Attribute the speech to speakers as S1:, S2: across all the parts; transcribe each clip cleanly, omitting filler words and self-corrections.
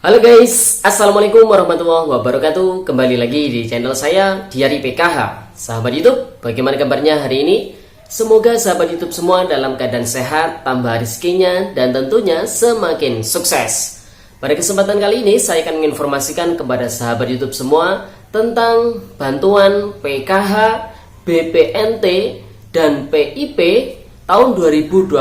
S1: Halo guys, Assalamualaikum warahmatullahi wabarakatuh. Kembali lagi di channel saya Diari PKH. Sahabat YouTube, bagaimana kabarnya hari ini? Semoga sahabat YouTube semua dalam keadaan sehat, tambah rezekinya, dan tentunya semakin sukses. Pada kesempatan kali ini saya akan menginformasikan kepada sahabat YouTube semua tentang bantuan PKH, BPNT, dan PIP tahun 2021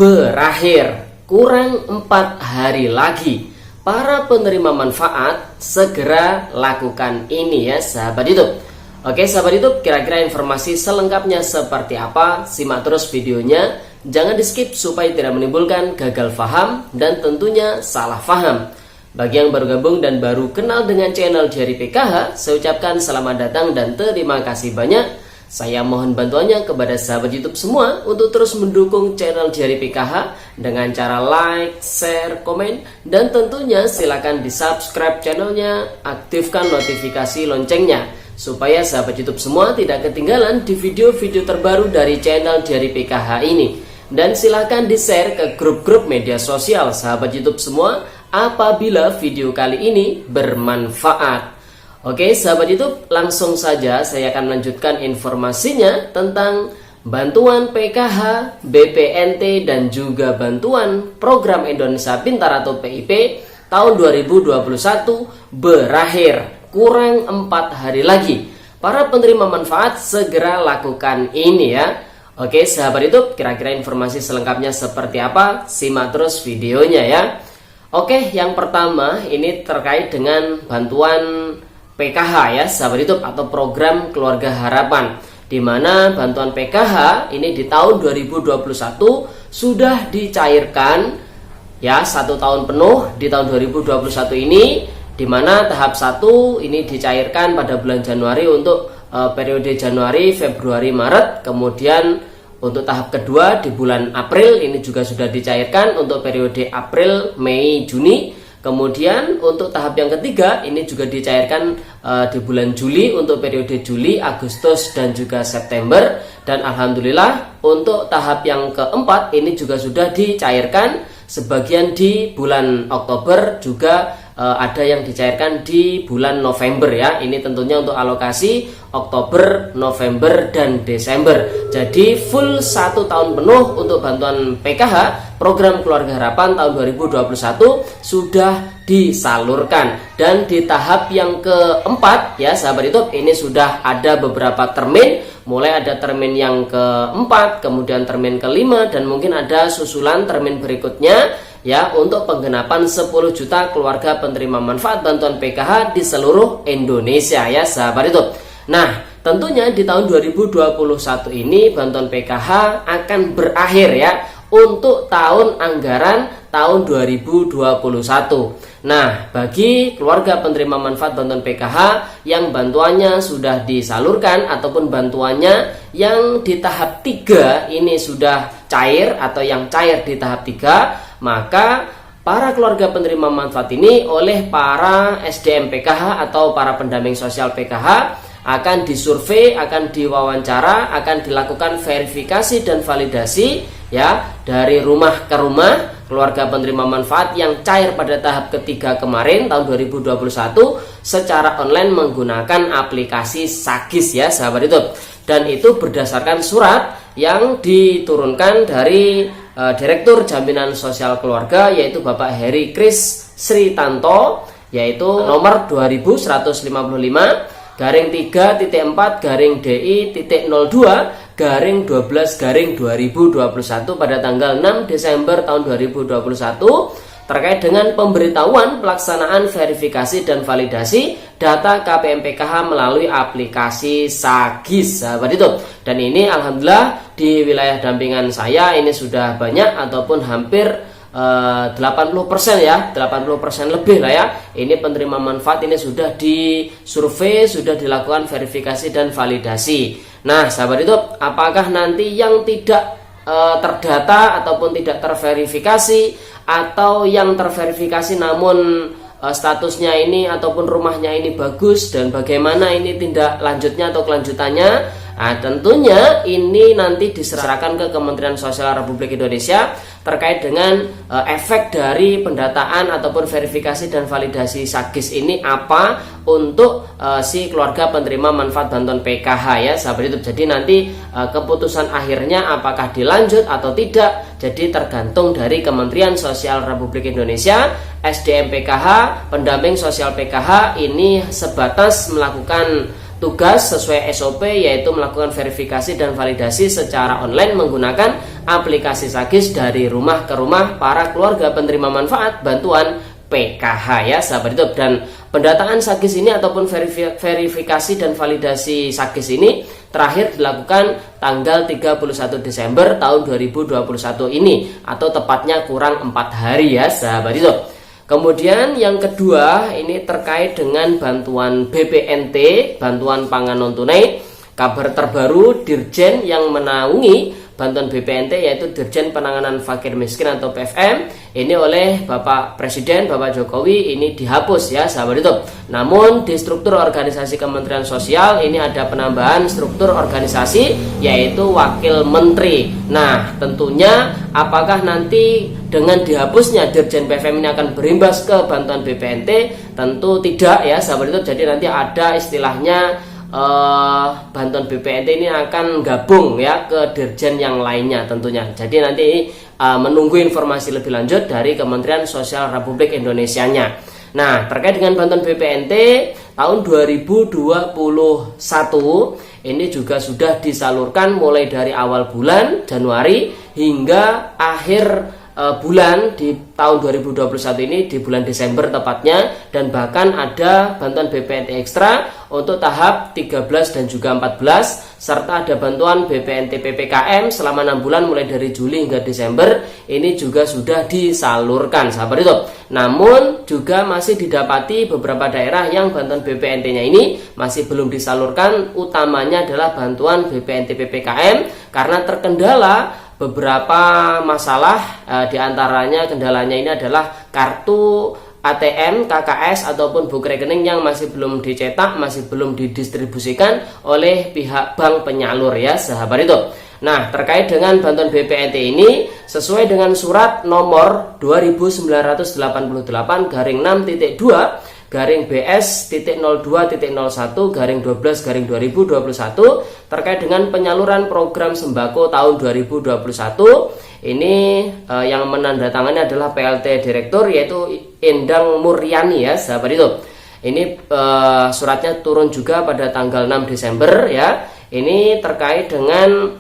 S1: berakhir. Kurang 4 hari lagi. Para penerima manfaat segera lakukan ini ya sahabat YouTube. Oke sahabat YouTube, kira-kira informasi selengkapnya seperti apa? Simak terus videonya. Jangan di skip supaya tidak menimbulkan gagal paham dan tentunya salah paham. Bagi yang baru gabung dan baru kenal dengan channel Diari PKH, saya ucapkan selamat datang dan terima kasih banyak. Saya mohon bantuannya kepada sahabat YouTube semua untuk terus mendukung channel Diari PKH dengan cara like, share, komen, dan tentunya silakan di subscribe channelnya, aktifkan notifikasi loncengnya supaya sahabat YouTube semua tidak ketinggalan di video-video terbaru dari channel Diari PKH ini. Dan silakan di share ke grup-grup media sosial sahabat YouTube semua apabila video kali ini bermanfaat. Oke sahabat YouTube, langsung saja saya akan melanjutkan informasinya tentang bantuan PKH, BPNT, dan juga bantuan program Indonesia Pintar atau PIP tahun 2021 berakhir. Kurang 4 hari lagi. Para penerima manfaat segera lakukan ini ya. Oke sahabat YouTube, kira-kira informasi selengkapnya seperti apa? Simak terus videonya ya. Oke, yang pertama ini terkait dengan bantuan PKH ya sahabat YouTube atau program Keluarga Harapan, di mana bantuan PKH ini di tahun 2021 sudah dicairkan ya 1 tahun penuh di tahun 2021 ini, di mana tahap 1 ini dicairkan pada bulan Januari untuk periode Januari, Februari, Maret. Kemudian untuk tahap kedua di bulan April ini juga sudah dicairkan untuk periode April, Mei, Juni. Kemudian untuk tahap yang ketiga ini juga dicairkan di bulan Juli untuk periode Juli, Agustus, dan juga September. Dan alhamdulillah untuk tahap yang keempat ini juga sudah dicairkan sebagian di bulan Oktober, juga ada yang dicairkan di bulan November ya. Ini tentunya untuk alokasi Oktober, November, dan Desember. Jadi full 1 tahun penuh untuk bantuan PKH program Keluarga Harapan tahun 2021 sudah disalurkan. Dan di tahap yang keempat ya sahabat YouTube, ini sudah ada beberapa termin. Mulai ada termin yang keempat, kemudian termin kelima, dan mungkin ada susulan termin berikutnya ya untuk penggenapan 10 juta keluarga penerima manfaat bantuan PKH di seluruh Indonesia ya sahabat YouTube. Nah, tentunya di tahun 2021 ini bantuan PKH akan berakhir ya untuk tahun anggaran tahun 2021. Nah, bagi keluarga penerima manfaat bantuan PKH yang bantuannya sudah disalurkan ataupun bantuannya yang di tahap 3 ini sudah cair atau yang cair di tahap 3, maka para keluarga penerima manfaat ini oleh para SDM PKH atau para pendamping sosial PKH akan disurvei, akan diwawancara, akan dilakukan verifikasi dan validasi ya dari rumah ke rumah keluarga penerima manfaat yang cair pada tahap ketiga kemarin tahun 2021 secara online menggunakan aplikasi Sagis ya sahabat YouTube. Dan itu berdasarkan surat yang diturunkan dari Direktur Jaminan Sosial Keluarga, yaitu Bapak Heri Kris Sritanto, yaitu nomor 2155 garing 3.4 DI.02 garing 12 garing 2021 pada tanggal 6 Desember tahun 2021 terkait dengan pemberitahuan pelaksanaan verifikasi dan validasi data KPM PKH melalui aplikasi Sagis sahabat itu. Dan ini alhamdulillah di wilayah dampingan saya ini sudah banyak ataupun hampir 80% ya, 80% lebih lah ya. Ini penerima manfaat ini sudah disurvei, sudah dilakukan verifikasi dan validasi. Nah, sahabat itu, apakah nanti yang tidak terdata ataupun tidak terverifikasi, atau yang terverifikasi namun statusnya ini ataupun rumahnya ini bagus, dan bagaimana ini tindak lanjutnya atau kelanjutannya? Nah, tentunya ini nanti diserahkan ke Kementerian Sosial Republik Indonesia terkait dengan efek dari pendataan ataupun verifikasi dan validasi SAGIS ini apa untuk si keluarga penerima manfaat bantuan PKH ya sahabat YouTube. Jadi nanti keputusan akhirnya apakah dilanjut atau tidak, jadi tergantung dari Kementerian Sosial Republik Indonesia. SDM PKH, pendamping sosial PKH ini sebatas melakukan tugas sesuai SOP, yaitu melakukan verifikasi dan validasi secara online menggunakan aplikasi SAGIS dari rumah ke rumah para keluarga penerima manfaat bantuan PKH ya sahabat YouTube. Dan pendataan SAGIS ini ataupun verifikasi dan validasi SAGIS ini terakhir dilakukan tanggal 31 Desember tahun 2021 ini, atau tepatnya kurang 4 hari ya sahabat YouTube. Kemudian yang kedua ini terkait dengan bantuan BPNT, bantuan pangan non tunai. Kabar terbaru, Dirjen yang menaungi bantuan BPNT yaitu Dirjen Penanganan Fakir Miskin atau PFM ini oleh Bapak Presiden Bapak Jokowi ini dihapus ya sahabat YouTube. Namun di struktur organisasi Kementerian Sosial ini ada penambahan struktur organisasi yaitu Wakil Menteri. Nah tentunya apakah nanti dengan dihapusnya Dirjen PFM ini akan berimbas ke bantuan BPNT? Tentu tidak ya sahabat YouTube. Jadi nanti ada istilahnya bantuan BPNT ini akan gabung ya ke dirjen yang lainnya tentunya. Jadi nanti menunggu informasi lebih lanjut dari Kementerian Sosial Republik Indonesia-nya. Nah, terkait dengan bantuan BPNT tahun 2021 ini juga sudah disalurkan mulai dari awal bulan Januari hingga akhir bulan di tahun 2021 ini di bulan Desember tepatnya, dan bahkan ada bantuan BPNT ekstra untuk tahap 13 dan juga 14 serta ada bantuan BPNT PPKM selama 6 bulan mulai dari Juli hingga Desember ini juga sudah disalurkan sahabat itu. Namun juga masih didapati beberapa daerah yang bantuan BPNT-nya ini masih belum disalurkan, utamanya adalah bantuan BPNT PPKM karena terkendala beberapa masalah, diantaranya kendalanya ini adalah kartu ATM, KKS ataupun buku rekening yang masih belum dicetak, masih belum didistribusikan oleh pihak bank penyalur ya sahabat itu. Nah terkait dengan bantuan BPNT ini sesuai dengan surat nomor 2988/6.2 garing BS.02.01/12/2021 terkait dengan penyaluran program sembako tahun 2021. Ini yang menandatangani adalah PLT Direktur yaitu Endang Muryani ya sahabat itu. Ini suratnya turun juga pada tanggal 6 Desember ya. Ini terkait dengan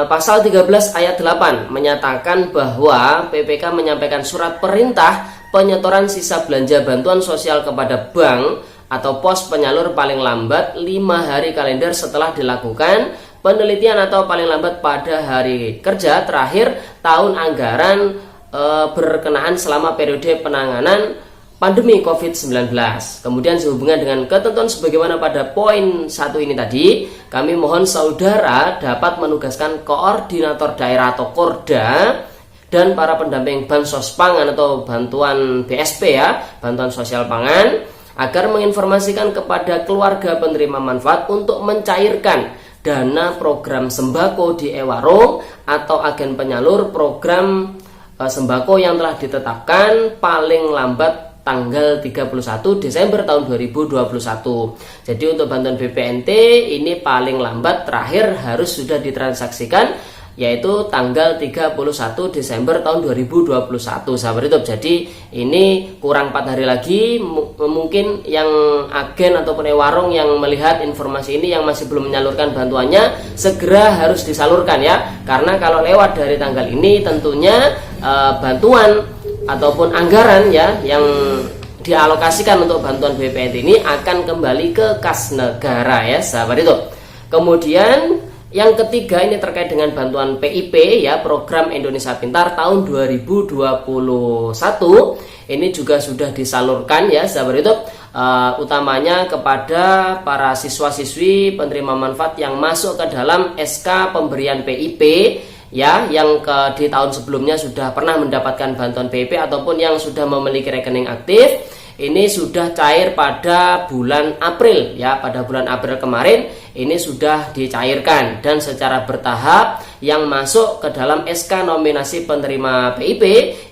S1: pasal 13 ayat 8 menyatakan bahwa PPK menyampaikan surat perintah penyetoran sisa belanja bantuan sosial kepada bank atau pos penyalur paling lambat 5 hari kalender setelah dilakukan penelitian atau paling lambat pada hari kerja terakhir tahun anggaran berkenaan selama periode penanganan pandemi COVID-19. Kemudian sehubungan dengan ketentuan sebagaimana pada poin 1 ini tadi, kami mohon saudara dapat menugaskan koordinator daerah atau Korda dan para pendamping bansos pangan atau bantuan BSP ya, bantuan sosial pangan, agar menginformasikan kepada keluarga penerima manfaat untuk mencairkan dana program sembako di e-warung atau agen penyalur program sembako yang telah ditetapkan paling lambat tanggal 31 Desember tahun 2021. Jadi untuk bantuan BPNT ini paling lambat terakhir harus sudah ditransaksikan yaitu tanggal 31 Desember tahun 2021 sahabat YouTube. Jadi ini kurang 4 hari lagi. Mungkin yang agen ataupun warung yang melihat informasi ini yang masih belum menyalurkan bantuannya segera harus disalurkan ya. Karena kalau lewat dari tanggal ini tentunya bantuan ataupun anggaran ya yang dialokasikan untuk bantuan BPNT ini akan kembali ke kas negara ya sahabat itu. Kemudian yang ketiga ini terkait dengan bantuan PIP ya, program Indonesia Pintar tahun 2021 ini juga sudah disalurkan ya sahabat itu, utamanya kepada para siswa-siswi penerima manfaat yang masuk ke dalam SK pemberian PIP ya, yang di tahun sebelumnya sudah pernah mendapatkan bantuan PIP ataupun yang sudah memiliki rekening aktif. Ini sudah cair pada bulan April ya, pada bulan April kemarin ini sudah dicairkan dan secara bertahap yang masuk ke dalam SK nominasi penerima PIP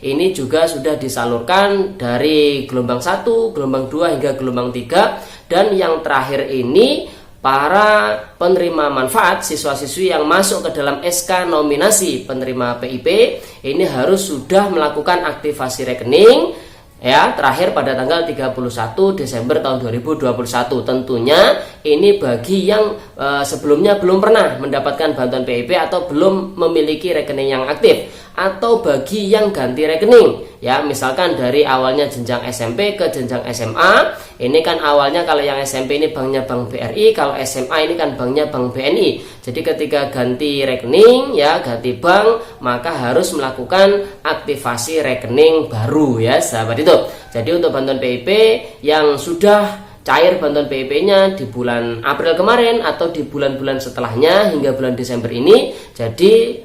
S1: ini juga sudah disalurkan dari gelombang 1, gelombang 2 hingga gelombang 3, dan yang terakhir ini para penerima manfaat siswa-siswi yang masuk ke dalam SK nominasi penerima PIP ini harus sudah melakukan aktivasi rekening ya, terakhir pada tanggal 31 Desember tahun 2021. Tentunya ini bagi yang sebelumnya belum pernah mendapatkan bantuan PIP atau belum memiliki rekening yang aktif, atau bagi yang ganti rekening ya, misalkan dari awalnya jenjang SMP ke jenjang SMA. Ini kan awalnya kalau yang SMP ini banknya Bank BRI, kalau SMA ini kan banknya Bank BNI. Jadi ketika ganti rekening ya, ganti bank, maka harus melakukan aktivasi rekening baru ya sahabat itu. Jadi untuk bantuan PIP yang sudah cair bantuan PIP-nya di bulan April kemarin atau di bulan-bulan setelahnya hingga bulan Desember ini, jadi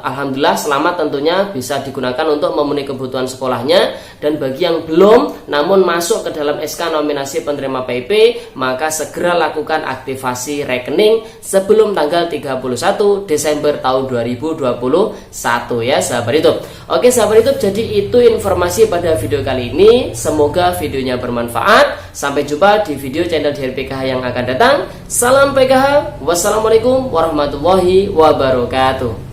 S1: alhamdulillah selamat, tentunya bisa digunakan untuk memenuhi kebutuhan sekolahnya. Dan bagi yang belum namun masuk ke dalam SK nominasi penerima PIP, maka segera lakukan aktivasi rekening sebelum tanggal 31 Desember tahun 2021 ya sahabat YouTube. Oke sahabat YouTube, jadi itu informasi pada video kali ini. Semoga videonya bermanfaat. Sampai jumpa di video channel DR PKH yang akan datang. Salam PKH. Wassalamualaikum warahmatullahi wabarakatuh.